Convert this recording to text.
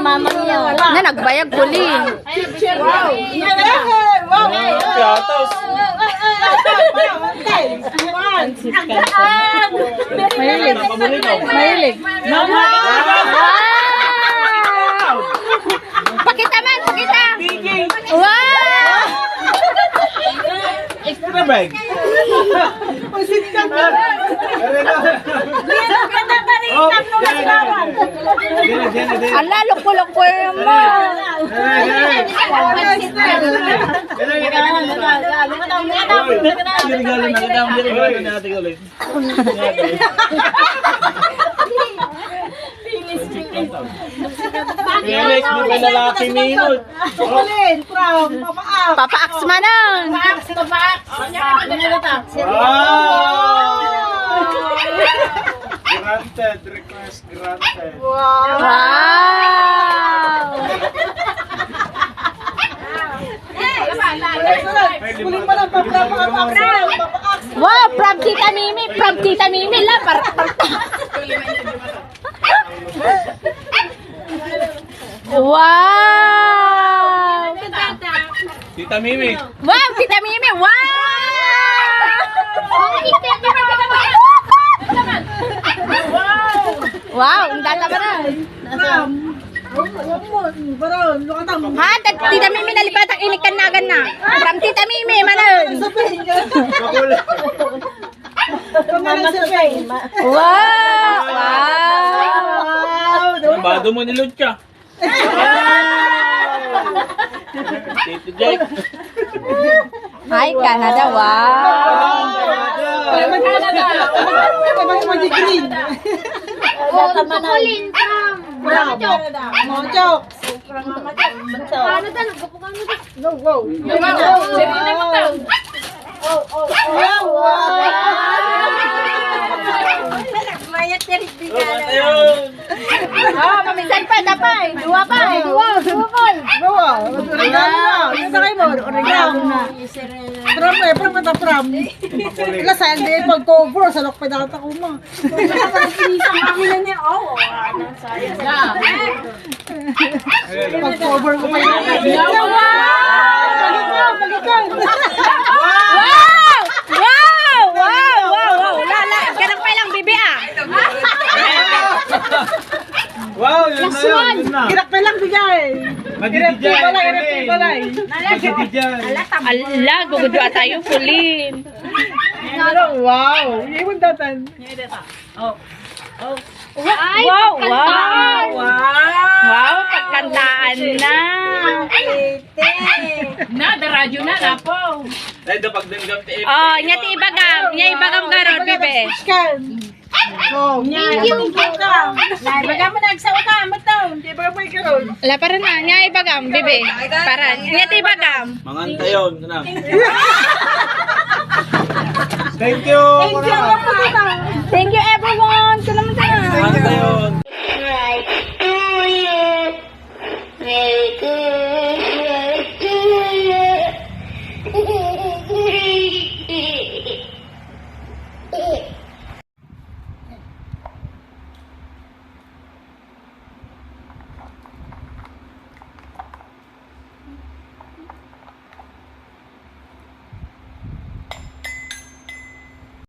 mama niya. Na, nagbayag Kolin. Wow! Wow! Piatos. Mahilig. Mahilig. Mama! Wow! Pakita man, pakita. Wow! Extra bag. Ala, loko-loko naman. Felix, di ba lalaki minut? Kolin, from Papaak. Papa-aks manang. Granted, request granted. Wow! Kolin pa lang Papaak. Wow, from Tita Mimi. From Tita Mimi la. Wow! Tita Mimi. Wow, Tita Mimi. Wow! Wow, ang data ba na? Ha, Tita Mimi nalipat ang inikan nagan na. From Tita Mimi, manan. Wow! Wow! Bado mo ni Lucha. Tito Jake. Hi, Canada. Wow! Kolin Mojok. Oh, mamisan pa, tapay. Dua pa. Dua pa. Regalo na. Yung sakay mo, regalo na. Pram eh, pram mata pram. Wala sa hindi pag-cover, sa lokpay nakata ko mo. Pag-cover ko pa yun. Wow! Balikan! Wow! Wow! Wow! Wow! Lala, ganang pa lang bibi ah. Wow, yun na yun. Yun na. Girak pa lang bigay. Magdidijay. Balay. Magdidijay. Ala, gugudwa tayo, Kolin. Wow! Iwan datan. Ay, wow! Wow! Wow, pagkantaan na. na, daradyo na, napo. Ay, dapat danggam ti Oh, nyati ibagam. Nya ibagam garon, bibi. Scan. Oh, Thank you. Baga mo nagsawa ka, mataw. Di ba mo ikaroon? Ala, para na. Nya ibagam, bibi. Para, nyati ibagam. Manganta yun. Thank you. Thank you, everyone. Salamat na. Manganta